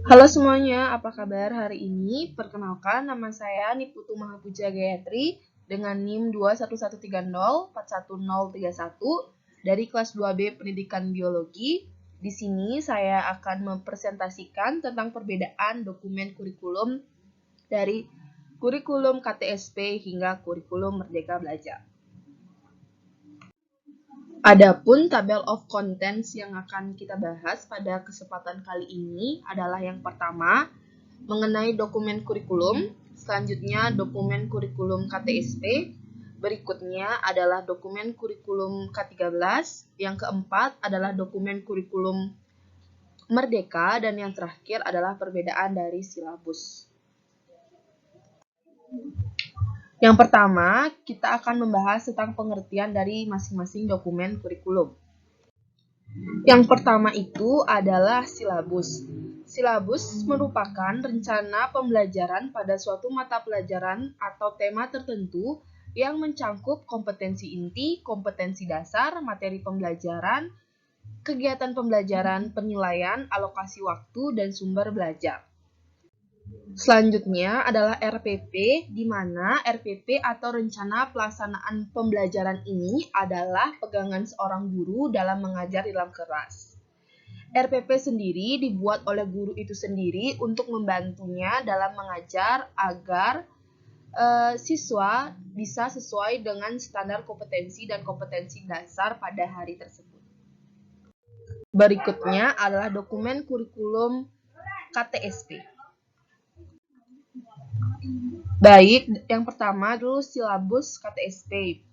Halo semuanya, apa kabar hari ini? Perkenalkan, nama saya Niputu Mahapuja Gayatri dengan NIM 21130411031 dari kelas 2B Pendidikan Biologi. Di sini saya akan mempresentasikan tentang perbedaan dokumen kurikulum dari kurikulum KTSP hingga kurikulum Merdeka Belajar. Adapun tabel of contents yang akan kita bahas pada kesempatan kali ini adalah yang pertama, mengenai dokumen kurikulum, selanjutnya dokumen kurikulum KTSP, berikutnya adalah dokumen kurikulum K13, yang keempat adalah dokumen kurikulum Merdeka, dan yang terakhir adalah perbedaan dari silabus. Yang pertama, kita akan membahas tentang pengertian dari masing-masing dokumen kurikulum. Yang pertama itu adalah silabus. Silabus merupakan rencana pembelajaran pada suatu mata pelajaran atau tema tertentu yang mencangkup kompetensi inti, kompetensi dasar, materi pembelajaran, kegiatan pembelajaran, penilaian, alokasi waktu, dan sumber belajar. Selanjutnya adalah RPP, di mana RPP atau rencana pelaksanaan pembelajaran ini adalah pegangan seorang guru dalam mengajar di dalam kelas. RPP sendiri dibuat oleh guru itu sendiri untuk membantunya dalam mengajar agar siswa bisa sesuai dengan standar kompetensi dan kompetensi dasar pada hari tersebut. Berikutnya adalah dokumen kurikulum KTSP. Baik, yang pertama dulu silabus KTSP.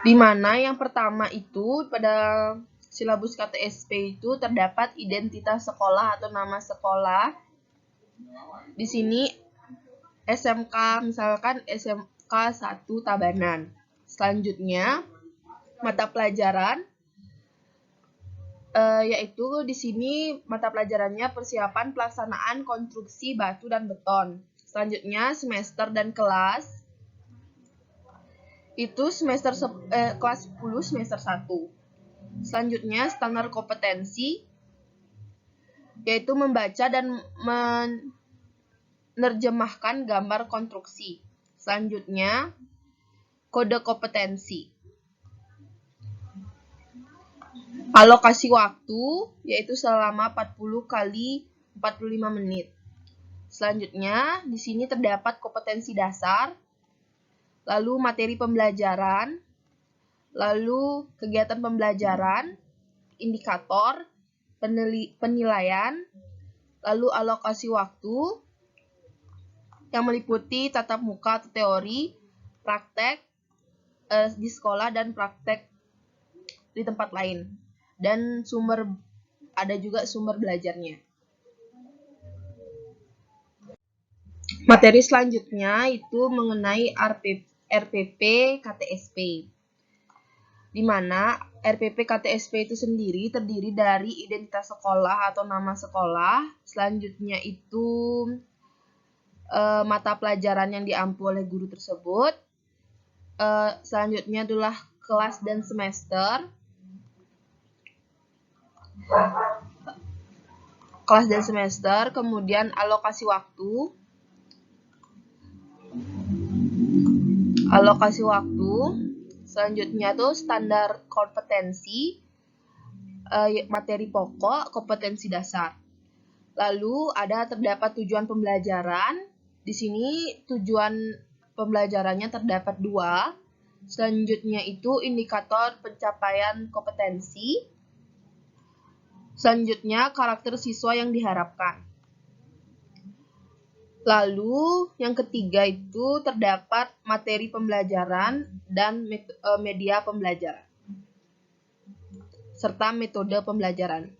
Di mana yang pertama itu pada silabus KTSP itu terdapat identitas sekolah atau nama sekolah. Di sini SMK, misalkan SMK 1 Tabanan. Selanjutnya mata pelajaran yaitu di sini mata pelajarannya persiapan pelaksanaan konstruksi batu dan beton. Selanjutnya semester dan kelas itu kelas 10 semester 1. Selanjutnya standar kompetensi yaitu membaca dan menerjemahkan gambar konstruksi. Selanjutnya kode kompetensi. Alokasi waktu yaitu selama 40 kali 45 menit. Selanjutnya di sini terdapat kompetensi dasar, lalu materi pembelajaran, lalu kegiatan pembelajaran, indikator, penilaian, lalu alokasi waktu yang meliputi tatap muka atau teori, praktek di sekolah dan praktek di tempat lain, dan ada juga sumber belajarnya. Materi selanjutnya itu mengenai RPP KTSP, di mana RPP KTSP itu sendiri terdiri dari identitas sekolah atau nama sekolah, selanjutnya itu mata pelajaran yang diampu oleh guru tersebut, selanjutnya adalah kelas dan semester, kemudian alokasi waktu, selanjutnya tuh standar kompetensi, materi pokok, kompetensi dasar. Lalu terdapat tujuan pembelajaran. Di sini tujuan pembelajarannya terdapat 2. Selanjutnya itu indikator pencapaian kompetensi. Selanjutnya karakter siswa yang diharapkan. Lalu yang ketiga itu terdapat materi pembelajaran dan media pembelajaran serta metode pembelajaran.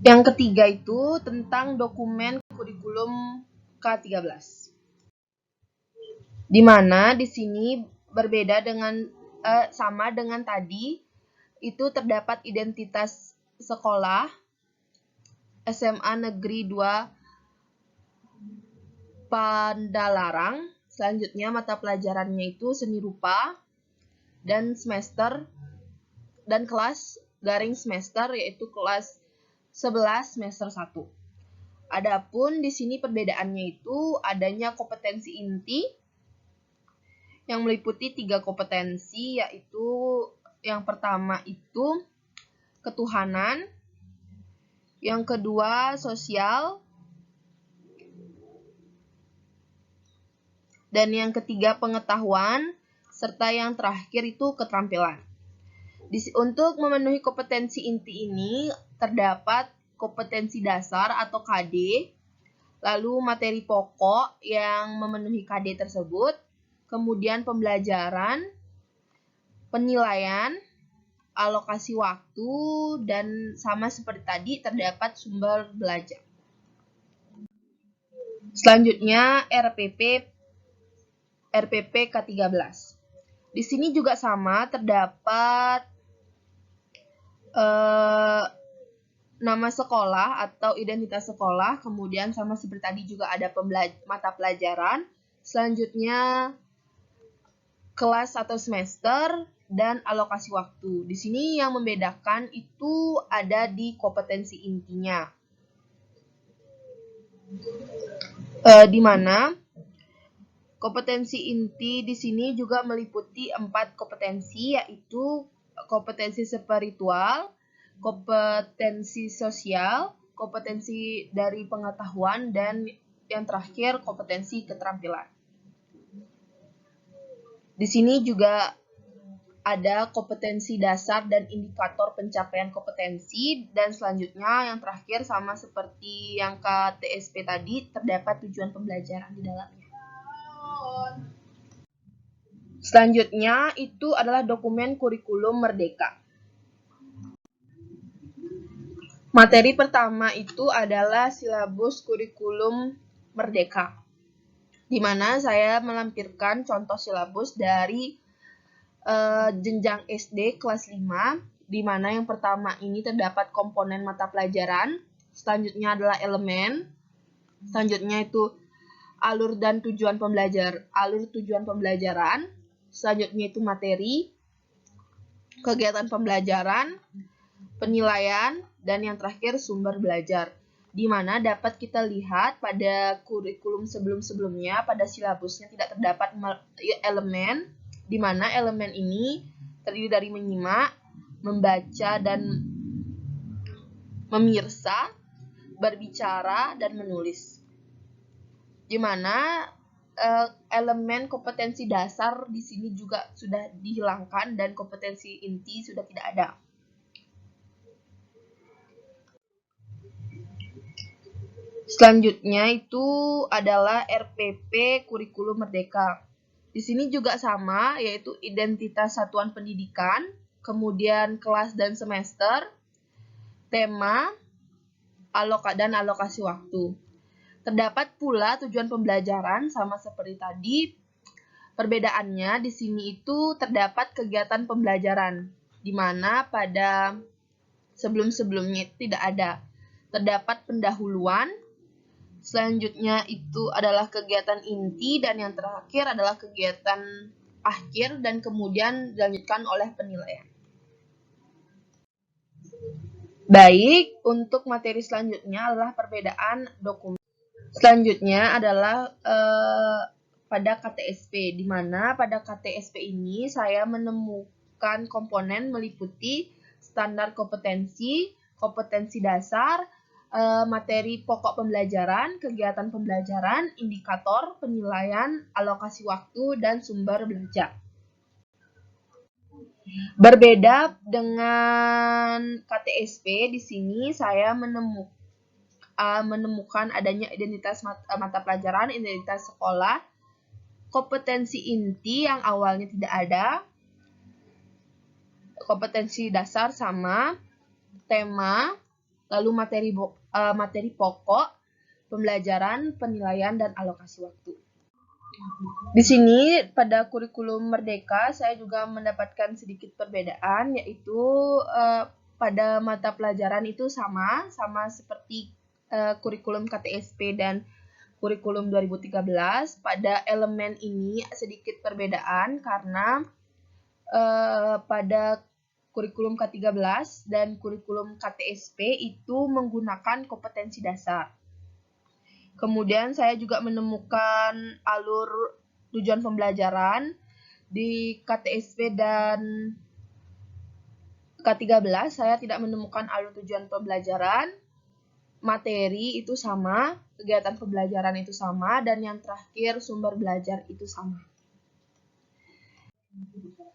Yang ketiga itu tentang dokumen kurikulum K13. Di mana di sini berbeda dengan sama dengan tadi, itu terdapat identitas sekolah SMA Negeri 2 Pandalarang. Selanjutnya mata pelajarannya itu seni rupa dan semester. dan kelas garing semester, yaitu kelas 11 semester 1. Adapun di sini perbedaannya itu adanya kompetensi inti yang meliputi 3 kompetensi, yaitu yang pertama itu ketuhanan, yang kedua sosial, dan yang ketiga pengetahuan, serta yang terakhir itu keterampilan. Untuk memenuhi kompetensi inti ini terdapat kompetensi dasar atau KD, lalu materi pokok yang memenuhi KD tersebut, kemudian pembelajaran, penilaian, alokasi waktu, dan sama seperti tadi terdapat sumber belajar. Selanjutnya RPP K13. Di sini juga sama terdapat nama sekolah atau identitas sekolah, kemudian sama seperti tadi juga ada mata pelajaran, selanjutnya kelas atau semester, dan alokasi waktu. Di sini yang membedakan itu ada di kompetensi intinya, di mana kompetensi inti di sini juga meliputi 4 kompetensi, yaitu kompetensi spiritual, kompetensi sosial, kompetensi dari pengetahuan, dan yang terakhir kompetensi keterampilan. Di sini juga ada kompetensi dasar dan indikator pencapaian kompetensi, dan selanjutnya yang terakhir sama seperti yang KTSP tadi, terdapat tujuan pembelajaran di dalamnya. Selanjutnya itu adalah dokumen kurikulum merdeka. Materi pertama itu adalah silabus kurikulum merdeka, di mana saya melampirkan contoh silabus dari jenjang SD kelas 5, di mana yang pertama ini terdapat komponen mata pelajaran, selanjutnya adalah elemen, selanjutnya itu alur tujuan pembelajaran, selanjutnya itu materi, kegiatan pembelajaran, penilaian, dan yang terakhir sumber belajar. Di mana dapat kita lihat pada kurikulum sebelum-sebelumnya, pada silabusnya tidak terdapat elemen, di mana elemen ini terdiri dari menyimak, membaca, dan memirsa, berbicara, dan menulis. Di mana elemen kompetensi dasar di sini juga sudah dihilangkan dan kompetensi inti sudah tidak ada. Selanjutnya itu adalah RPP Kurikulum Merdeka. Di sini juga sama, yaitu identitas satuan pendidikan, kemudian kelas dan semester, tema, dan alokasi waktu. Terdapat pula tujuan pembelajaran sama seperti tadi. Perbedaannya di sini itu terdapat kegiatan pembelajaran, di mana pada sebelum-sebelumnya tidak ada. Terdapat pendahuluan, selanjutnya itu adalah kegiatan inti, dan yang terakhir adalah kegiatan akhir, dan kemudian dilanjutkan oleh penilaian. Baik, untuk materi selanjutnya adalah perbedaan dokumen. Selanjutnya adalah pada KTSP, di mana pada KTSP ini saya menemukan komponen meliputi standar kompetensi, kompetensi dasar, materi pokok pembelajaran, kegiatan pembelajaran, indikator, penilaian, alokasi waktu, dan sumber belajar. Berbeda dengan KTSP, di sini saya menemukan adanya identitas mata pelajaran, identitas sekolah, kompetensi inti yang awalnya tidak ada, kompetensi dasar sama, tema, lalu materi pokok, pembelajaran, penilaian, dan alokasi waktu. Di sini pada kurikulum Merdeka saya juga mendapatkan sedikit perbedaan, yaitu pada mata pelajaran itu sama seperti kurikulum KTSP dan kurikulum 2013. Pada elemen ini sedikit perbedaan karena pada kurikulum K13 dan kurikulum KTSP itu menggunakan kompetensi dasar. Kemudian saya juga menemukan alur tujuan pembelajaran di KTSP dan K13. Saya tidak menemukan alur tujuan pembelajaran. Materi itu sama, kegiatan pembelajaran itu sama, dan yang terakhir sumber belajar itu sama.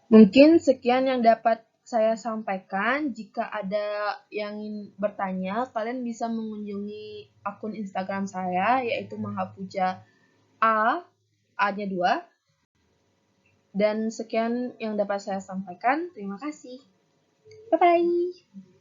Mungkin sekian yang dapat saya sampaikan. Jika ada yang ingin bertanya, kalian bisa mengunjungi akun Instagram saya, yaitu Mahapuja A-nya 2. Dan sekian yang dapat saya sampaikan. Terima kasih. Bye-bye.